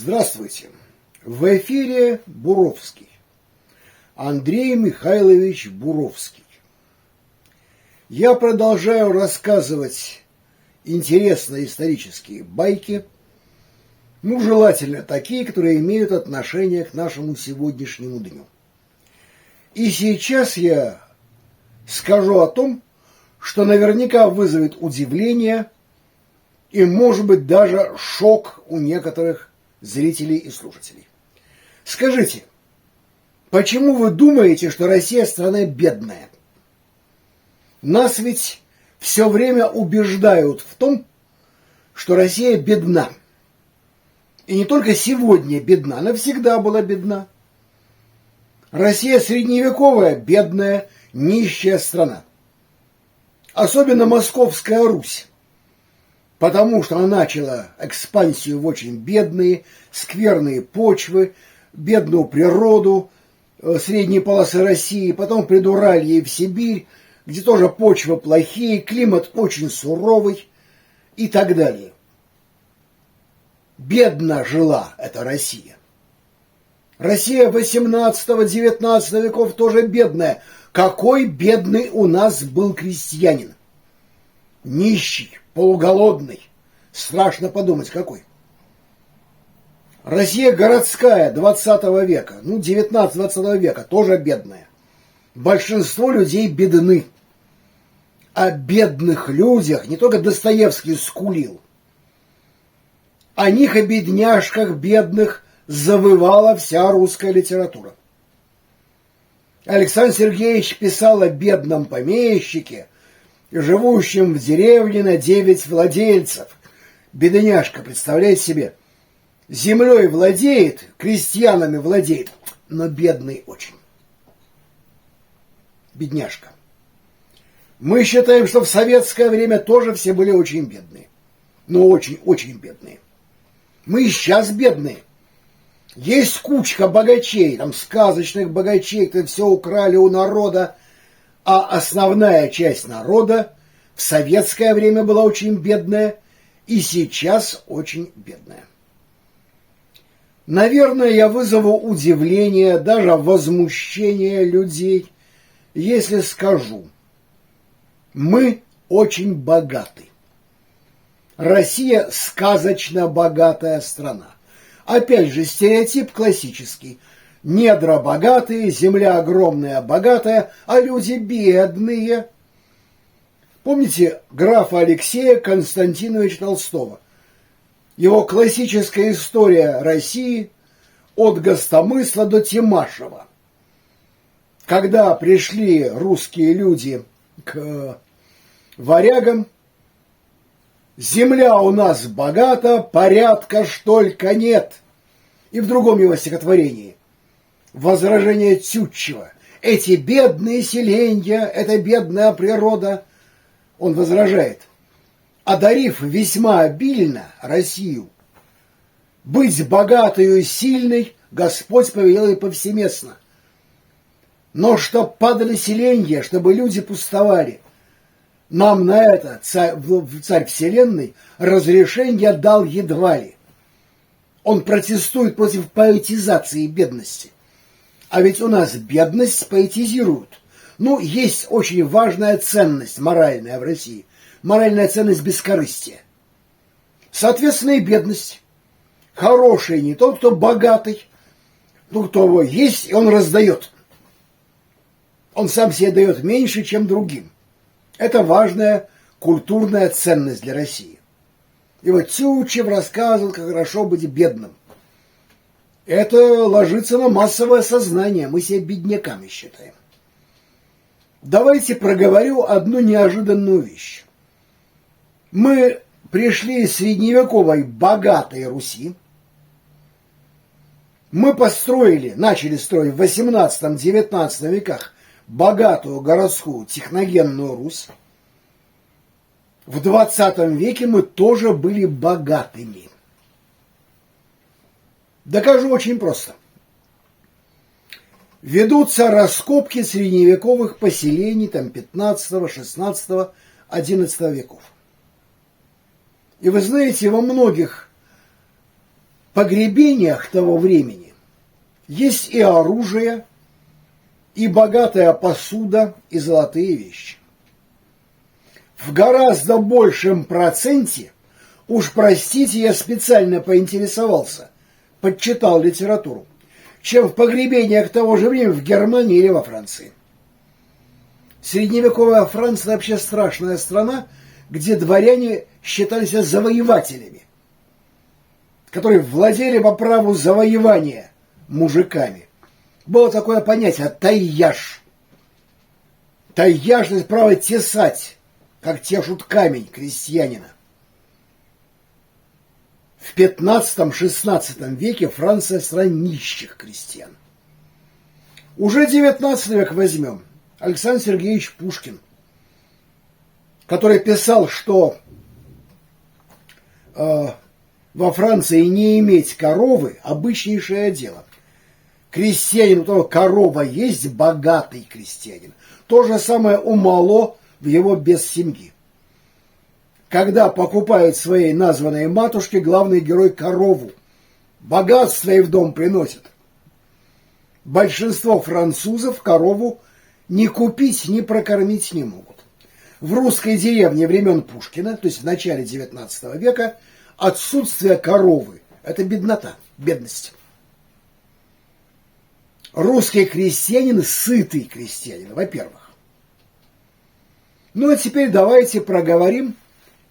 Здравствуйте! В эфире Буровский. Андрей Михайлович Буровский. Я продолжаю рассказывать интересные исторические байки, желательно такие, которые имеют отношение к нашему сегодняшнему дню. И сейчас я скажу о том, что наверняка вызовет удивление и, может быть, даже шок у некоторых зрителей и слушателей. Скажите, почему вы думаете, что Россия страна бедная? Нас ведь все время убеждают в том, что Россия бедна. И не только сегодня бедна, она всегда была бедна. Россия средневековая, бедная, нищая страна. Особенно Московская Русь. Потому что она начала экспансию в очень бедные, скверные почвы, бедную природу средней полосы России, потом Предуралье и в Сибирь, где тоже почвы плохие, климат очень суровый и так далее. Бедно жила эта Россия. Россия 18-19 веков тоже бедная. Какой бедный у нас был крестьянин? Нищий, полуголодный. Страшно подумать, какой. Россия городская 20 века, 19-20 века, тоже бедная. Большинство людей бедны. О бедных людях не только Достоевский скулил. О них, о бедняжках бедных, завывала вся русская литература. Александр Сергеевич писал о бедном помещике, живущем в деревне на 9 владельцев. Бедняжка, представляете себе, землей владеет, крестьянами владеет, но бедный очень. Бедняжка. Мы считаем, что в советское время тоже все были очень бедные. Но очень-очень бедные. Мы и сейчас бедные. Есть кучка богачей, там сказочных богачей, которые все украли у народа, а основная часть народа в советское время была очень бедная и сейчас очень бедная. Наверное, я вызову удивление, даже возмущение людей, если скажу, мы очень богаты. Россия сказочно богатая страна. Опять же, стереотип классический. Недра богатые, земля огромная, богатая, а люди бедные. Помните графа Алексея Константиновича Толстого? Его классическая история России от Гостомысла до Тимашева. Когда пришли русские люди к варягам, земля у нас богата, порядка ж только нет. И в другом его стихотворении возражение Тютчева. Эти бедные селенья, эта бедная природа. Он возражает. Одарив весьма обильно Россию, быть богатою и сильной Господь повелел и повсеместно. Но чтоб падали селенья, чтобы люди пустовали, нам на это царь вселенной разрешение дал едва ли. Он протестует против поэтизации бедности. А ведь у нас бедность поэтизируют. Есть очень важная ценность моральная в России. Моральная ценность бескорыстия. Соответственно, и бедность. Хороший не тот, кто богатый, кто есть, и он раздает. Он сам себе дает меньше, чем другим. Это важная культурная ценность для России. И вот Тютчев рассказывал, как хорошо быть бедным. Это ложится на массовое сознание. Мы себя бедняками считаем. Давайте проговорю одну неожиданную вещь. Мы пришли из средневековой богатой Руси. Мы начали строить в 18-19 веках богатую городскую техногенную Русь. В 20 веке мы тоже были богатыми. Докажу очень просто. Ведутся раскопки средневековых поселений 15, 16, 11 веков. И вы знаете, во многих погребениях того времени есть и оружие, и богатая посуда, и золотые вещи. В гораздо большем проценте, уж простите, я специально поинтересовался, подчитал литературу, чем в погребениях того же времени в Германии или во Франции. Средневековая Франция вообще страшная страна, где дворяне считались завоевателями, которые владели по праву завоевания мужиками. Было такое понятие тайяж. Тайяж – это право тесать, как тешут камень крестьянина. В 15-16 веке Франция – страна нищих крестьян. Уже 19 век возьмем. Александр Сергеевич Пушкин, который писал, что во Франции не иметь коровы – обычнейшее дело. Крестьянин, у того корова есть, богатый крестьянин. То же самое у Мало в его без семьи. Когда покупает своей названной матушке главный герой корову, богатство ей в дом приносит. Большинство французов корову ни купить, ни прокормить не могут. В русской деревне времен Пушкина, то есть в начале XIX века, отсутствие коровы – это беднота, бедность. Русский крестьянин – сытый крестьянин, во-первых. Ну а теперь давайте проговорим,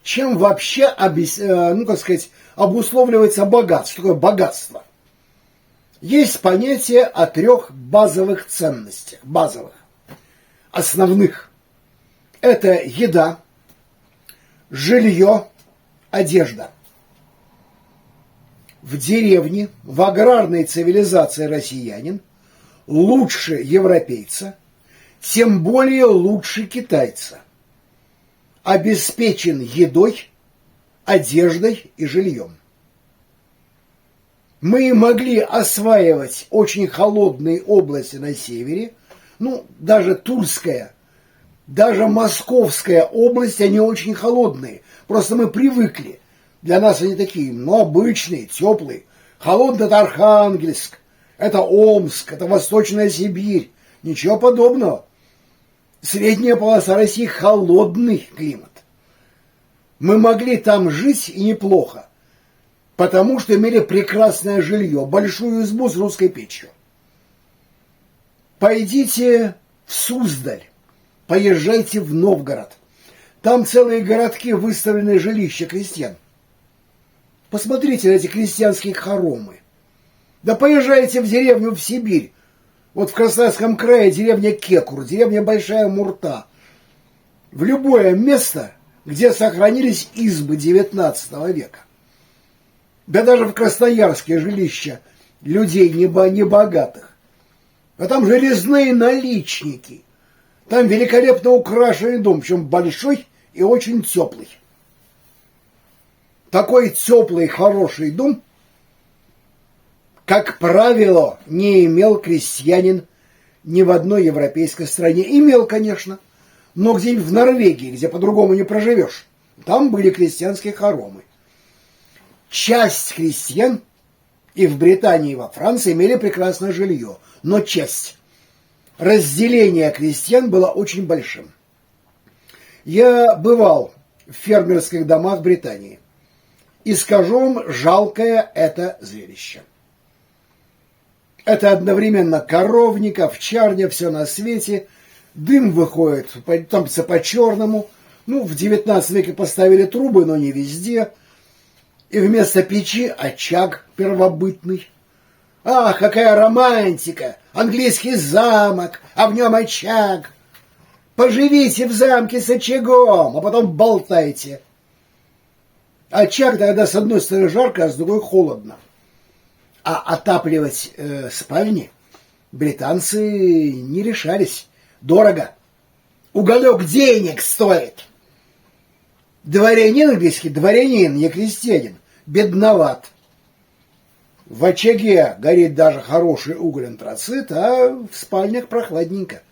чем вообще, обусловливается богатство. Что такое богатство? Есть понятие о 3 базовых ценностях, базовых, основных. Это еда, жилье, одежда. В деревне, в аграрной цивилизации россиянин лучше европейца, тем более лучше китайца. Обеспечен едой, одеждой и жильем. Мы могли осваивать очень холодные области на севере, даже Тульская, даже Московская область, они очень холодные. Просто мы привыкли. Для нас они такие, обычные, теплые. Холодный – это Архангельск, это Омск, это Восточная Сибирь. Ничего подобного. Средняя полоса России – холодный климат. Мы могли там жить и неплохо, потому что имели прекрасное жилье, большую избу с русской печью. Пойдите в Суздаль, поезжайте в Новгород. Там целые городки выставлены жилища крестьян. Посмотрите на эти крестьянские хоромы. Да поезжайте в деревню в Сибирь. Вот в Красноярском крае деревня Кекур, деревня Большая Мурта. В любое место, где сохранились избы XIX века. Да даже в Красноярске жилища людей небогатых. А там железные наличники. Там великолепно украшенный дом, причем большой и очень теплый. Такой теплый, хороший дом, как правило, не имел крестьянин ни в одной европейской стране. Имел, конечно, но где-нибудь в Норвегии, где по-другому не проживешь. Там были крестьянские хоромы. Часть крестьян и в Британии, и во Франции имели прекрасное жилье, но часть. Разделение крестьян было очень большим. Я бывал в фермерских домах Британии. И скажу вам, жалкое это зрелище. Это одновременно коровник, овчарня, все на свете. Дым выходит, там по-черному. В 19 веке поставили трубы, но не везде. И вместо печи очаг первобытный. Ах, какая романтика! Английский замок, а в нем очаг. Поживите в замке с очагом, а потом болтайте. Очаг тогда с одной стороны жарко, а с другой холодно. А отапливать спальни британцы не решались. Дорого. Уголек денег стоит. Дворянин английский, дворянин, не крестьянин, бедноват. В очаге горит даже хороший уголь антрацит, а в спальнях прохладненько.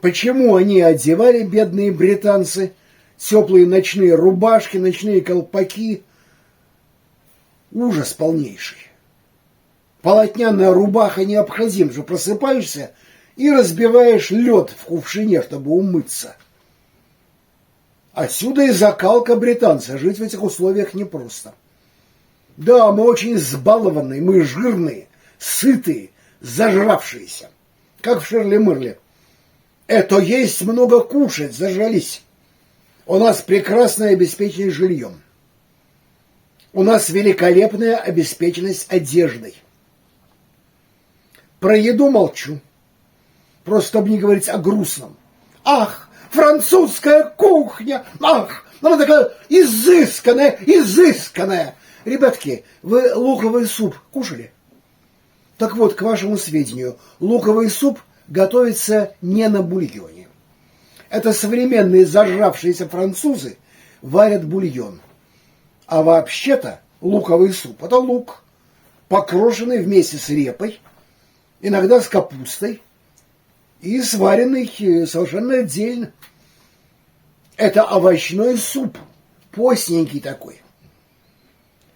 Почему они одевали, бедные британцы, теплые ночные рубашки, ночные колпаки? ужас полнейший. Полотняная рубаха необходим же, просыпаешься и разбиваешь лед в кувшине, чтобы умыться. Отсюда и закалка британца. Жить в этих условиях непросто. Да, мы очень избалованные, мы жирные, сытые, зажравшиеся. Как в Шерли-Мырле. Это есть много кушать, зажрались. У нас прекрасная обеспеченность жильем. У нас великолепная обеспеченность одеждой. Про еду молчу. Просто чтобы не говорить о грустном. Ах, французская кухня! Ах, она такая изысканная, изысканная! Ребятки, вы луковый суп кушали? Так вот, к вашему сведению, луковый суп готовится не на бульоне. Это современные зажравшиеся французы варят бульон. А вообще-то луковый суп – это лук, покрошенный вместе с репой, иногда с капустой и сваренный совершенно отдельно. Это овощной суп, постненький такой.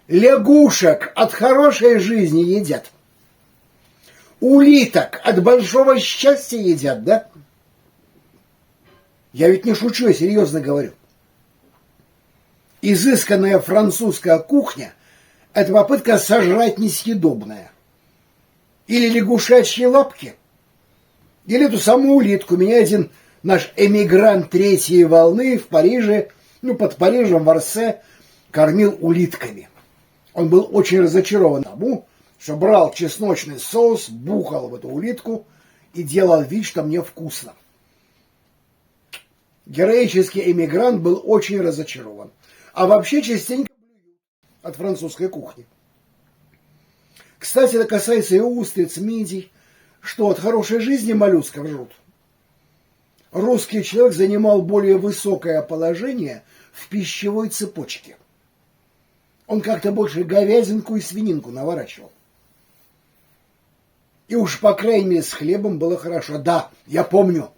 Лягушек от хорошей жизни едят. Улиток от большого счастья едят, да? Я ведь не шучу, я серьезно говорю. Изысканная французская кухня – это попытка сожрать несъедобное. Или лягушачьи лапки, или эту самую улитку. Меня один наш эмигрант третьей волны в Париже, под Парижем, в Орсе, кормил улитками. Он был очень разочарован тому, что брал чесночный соус, бухал в эту улитку и делал вид, что мне вкусно. Героический эмигрант был очень разочарован. А вообще частенько блюют от французской кухни. Кстати, это касается и устриц, мидий, что от хорошей жизни моллюсков жрут. Русский человек занимал более высокое положение в пищевой цепочке. Он как-то больше говядинку и свининку наворачивал. И уж, по крайней мере, с хлебом было хорошо. Да, я помню,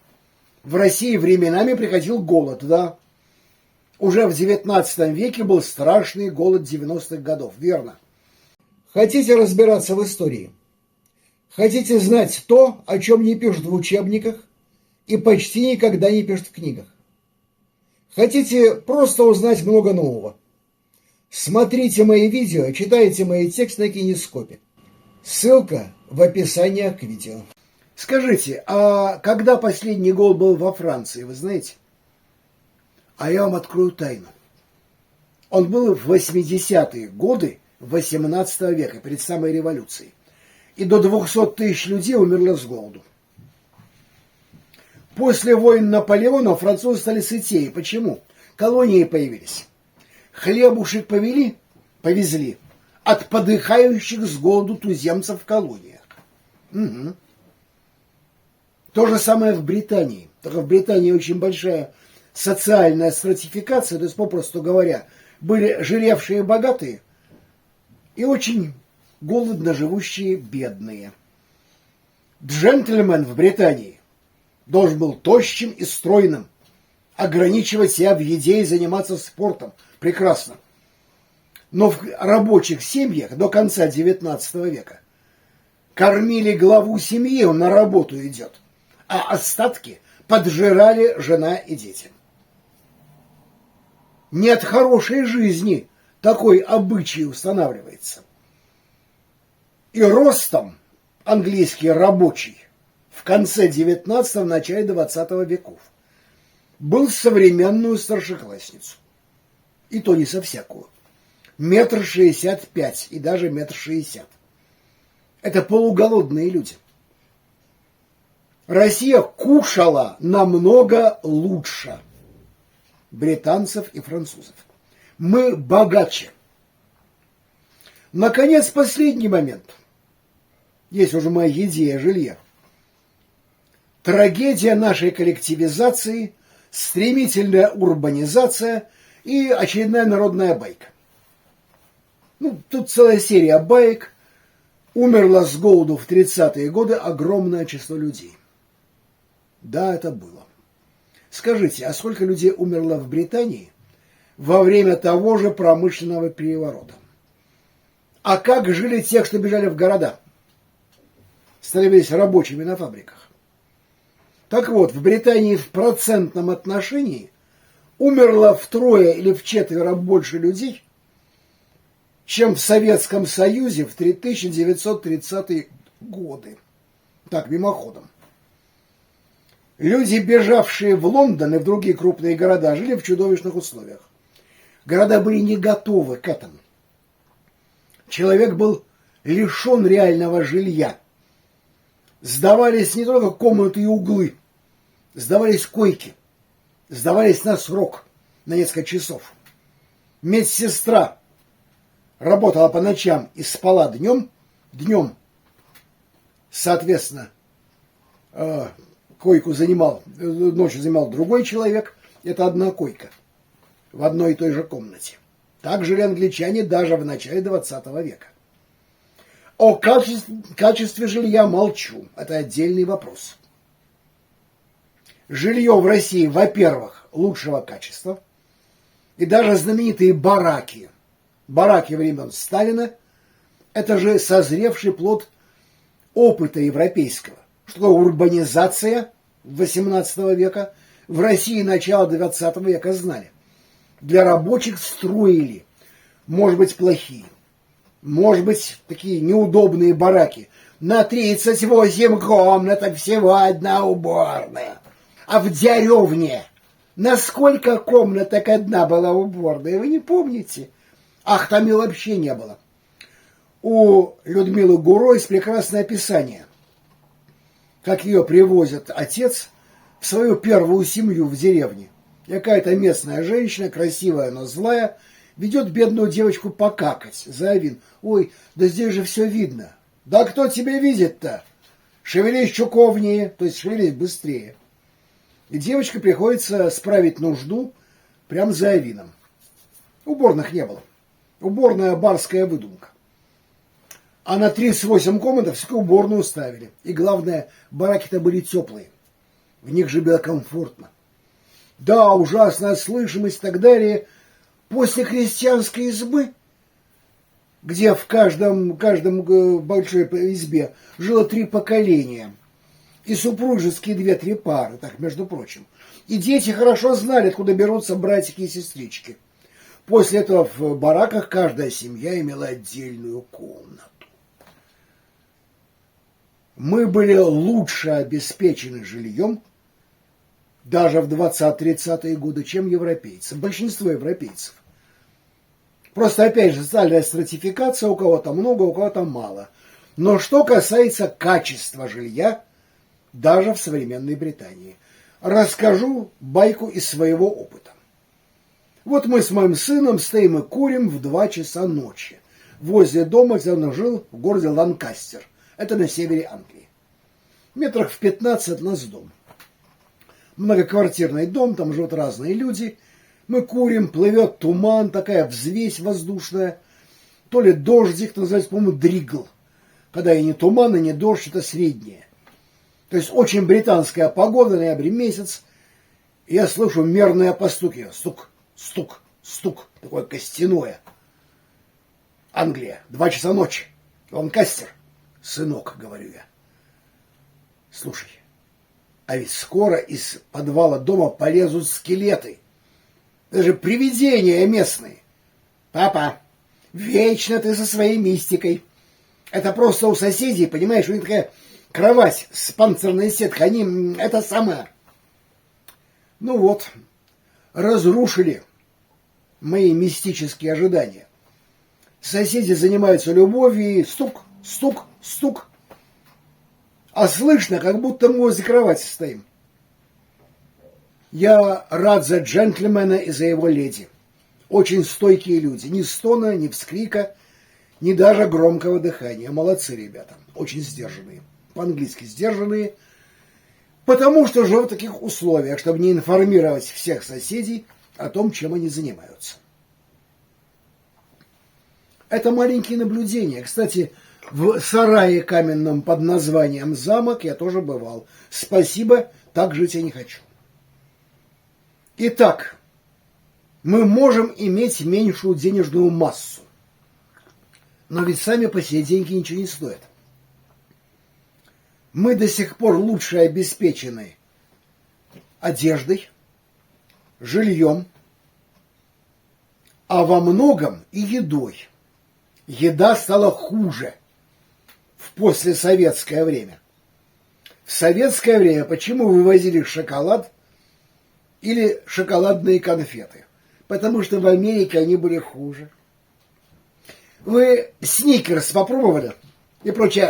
в России временами приходил голод, да. Уже в XIX веке был страшный голод 90-х годов, верно. Хотите разбираться в истории? Хотите знать то, о чем не пишут в учебниках и почти никогда не пишут в книгах? Хотите просто узнать много нового? Смотрите мои видео, читайте мои тексты на Кинескопе. Ссылка в описании к видео. Скажите, а когда последний гол был во Франции, вы знаете? А я вам открою тайну. Он был в 80-е годы 18 века, перед самой революцией. И до 200 тысяч людей умерло с голоду. После войн Наполеона французы стали сытее. Почему? Колонии появились. Хлебушек повезли от подыхающих с голоду туземцев в колониях. Угу. То же самое в Британии. Только в Британии очень большая социальная стратификация, то есть, попросту говоря, были жиревшие богатые и очень голодно живущие бедные. Джентльмен в Британии должен был тощим и стройным, ограничивать себя в еде и заниматься спортом. Прекрасно. Но в рабочих семьях до конца XIX века кормили главу семьи, он на работу идет, а остатки поджирали жена и дети. Нет хорошей жизни, такой обычай устанавливается. И ростом английский рабочий в конце 19-го, начале 20 веков был современную старшеклассницу. И то не со всякого. 1,65 м и даже 1,60 м. Это полуголодные люди. Россия кушала намного лучше британцев и французов. Мы богаче. Наконец, последний момент. Есть уже моя идея жилья. Трагедия нашей коллективизации, стремительная урбанизация и очередная народная байка. Тут целая серия баек. Умерло с голоду в 30-е годы огромное число людей. Да, это было. Скажите, а сколько людей умерло в Британии во время того же промышленного переворота? А как жили те, что бежали в города? Становились рабочими на фабриках. Так вот, в Британии в процентном отношении умерло втрое или вчетверо больше людей, чем в Советском Союзе в 1930-е годы. Так, мимоходом. Люди, бежавшие в Лондон и в другие крупные города, жили в чудовищных условиях. Города были не готовы к этому. Человек был лишен реального жилья. Сдавались не только комнаты и углы, сдавались койки, сдавались на срок, на несколько часов. Медсестра работала по ночам и спала днем, соответственно, койку ночью занимал другой человек, это одна койка в одной и той же комнате. Так жили англичане даже в начале 20 века. О качестве жилья молчу, это отдельный вопрос. Жилье в России, во-первых, лучшего качества, и даже знаменитые бараки времен Сталина, это же созревший плод опыта европейского. Что такое урбанизация 18 века? В России начала 20 века знали. Для рабочих строили, может быть, плохие, может быть, такие неудобные бараки. На 38 комнаток всего одна уборная. А в деревне на сколько комнаток одна была уборная, вы не помните? Ах, там и вообще не было. У Людмилы Гуро есть прекрасное описание, как ее привозят отец в свою первую семью в деревне. Какая-то местная женщина, красивая, но злая, ведет бедную девочку покакать за авин. Ой, да здесь же все видно. Да кто тебя видит-то? Шевелись чуковнее, то есть шевелись быстрее. И девочке приходится справить нужду прямо за авином. Уборных не было. Уборная барская выдумка. А на 38 комнат все-таки уборную ставили. И главное, бараки-то были теплые. В них же было комфортно. Да, ужасная слышимость и так далее. После крестьянской избы, где в каждом большой избе жило 3 поколения, и супружеские 2-3 пары, так, между прочим. И дети хорошо знали, откуда берутся братики и сестрички. После этого в бараках каждая семья имела отдельную комнату. Мы были лучше обеспечены жильем даже в 20-30-е годы, чем европейцы. Большинство европейцев. Просто, опять же, социальная стратификация, у кого-то много, у кого-то мало. Но что касается качества жилья, даже в современной Британии. Расскажу байку из своего опыта. Вот мы с моим сыном стоим и курим в 2 часа ночи. Возле дома, где он жил, в городе Ланкастер. Это на севере Англии. Метрах в 15 от нас дом. Многоквартирный дом, там живут разные люди. Мы курим, плывет туман, такая взвесь воздушная. То ли дождик, то называется, по-моему, дригл. Когда и не туман, и не дождь, это среднее. То есть очень британская погода, ноябрь месяц. И я слышу мерное постукивание. Стук, стук, стук. Такое костяное. Англия, 2 часа ночи. Ланкастер. Сынок, говорю я. Слушай, а ведь скоро из подвала дома полезут скелеты. Это же привидения местные. Папа, вечно ты со своей мистикой. Это просто у соседей, понимаешь, у них такая кровать с панцирной сеткой. Они это самое. Ну вот, разрушили мои мистические ожидания. Соседи занимаются любовью и стук, стук, стук. А слышно, как будто мы возле кровати стоим. Я рад за джентльмена и за его леди. Очень стойкие люди. Ни стона, ни вскрика, ни даже громкого дыхания. Молодцы ребята. Очень сдержанные. По-английски сдержанные. Потому что живут в таких условиях, чтобы не информировать всех соседей о том, чем они занимаются. Это маленькие наблюдения. Кстати, в сарае каменном под названием «Замок» я тоже бывал. Спасибо, так жить я не хочу. Итак, мы можем иметь меньшую денежную массу. Но ведь сами по себе деньги ничего не стоят. Мы до сих пор лучше обеспечены одеждой, жильем, а во многом и едой. Еда стала хуже в послесоветское время. В советское время почему вывозили шоколад или шоколадные конфеты? Потому что в Америке они были хуже. Вы сникерс попробовали? И прочий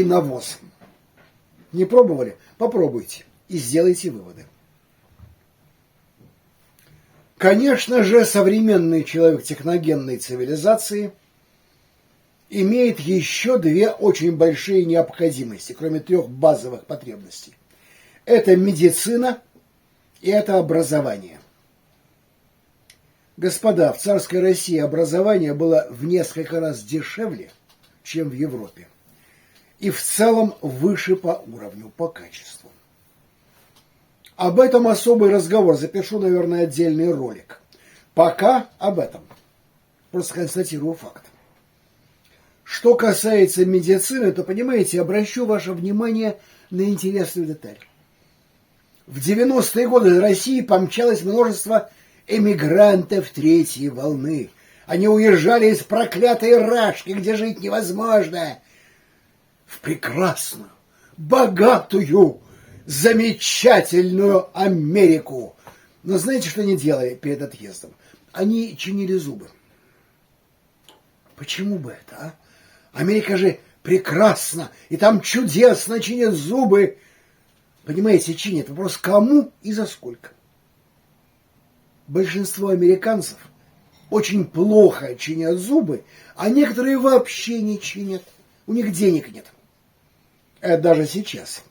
навоз. Не пробовали? Попробуйте и сделайте выводы. Конечно же, современный человек техногенной цивилизации имеет еще две очень большие необходимости, кроме трех базовых потребностей. Это медицина и это образование. Господа, в царской России образование было в несколько раз дешевле, чем в Европе. И в целом выше по уровню, по качеству. Об этом особый разговор. Запишу, наверное, отдельный ролик. Пока об этом. Просто констатирую факт. Что касается медицины, то, понимаете, обращу ваше внимание на интересную деталь. В 90-е годы из России помчалось множество эмигрантов третьей волны. Они уезжали из проклятой Рашки, где жить невозможно, в прекрасную, богатую, замечательную Америку. Но знаете, что они делали перед отъездом? Они чинили зубы. Почему бы это, а? Америка же прекрасна, и там чудесно чинят зубы. Понимаете, чинят. Вопрос, кому и за сколько. Большинство американцев очень плохо чинят зубы, а некоторые вообще не чинят. У них денег нет. Это даже сейчас.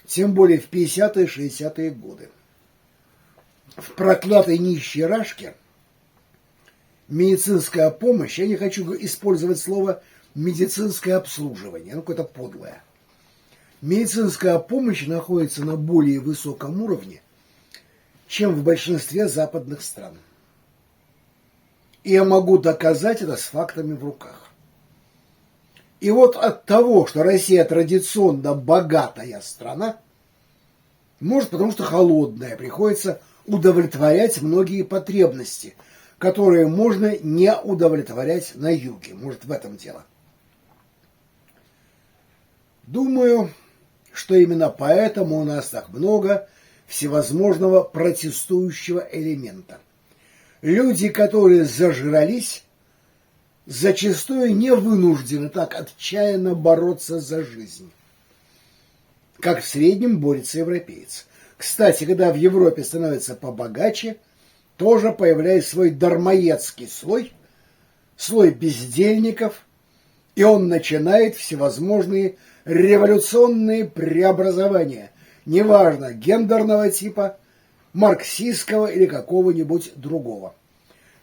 Тем более в 50-е, 60-е годы. В проклятой нищей Рашке медицинская помощь, я не хочу использовать слово медицинское обслуживание, оно какое-то подлое. Медицинская помощь находится на более высоком уровне, чем в большинстве западных стран. И я могу доказать это с фактами в руках. И вот от того, что Россия традиционно богатая страна, может, потому что холодная, приходится удовлетворять многие потребности, которые можно не удовлетворять на юге. Может, в этом дело. Думаю, что именно поэтому у нас так много всевозможного протестующего элемента. Люди, которые зажрались, зачастую не вынуждены так отчаянно бороться за жизнь, как в среднем борется европеец. Кстати, когда в Европе становится побогаче, тоже появляется свой дармоедский слой, слой бездельников, и он начинает всевозможные революционные преобразования, неважно, гендерного типа, марксистского или какого-нибудь другого.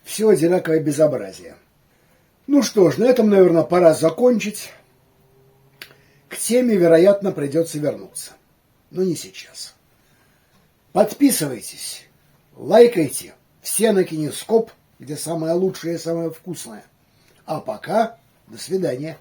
Все одинаковое безобразие. Ну что ж, на этом, наверное, пора закончить. К теме, вероятно, придется вернуться. Но не сейчас. Подписывайтесь, лайкайте все на Кинескоп, где самое лучшее и самое вкусное. А пока, до свидания.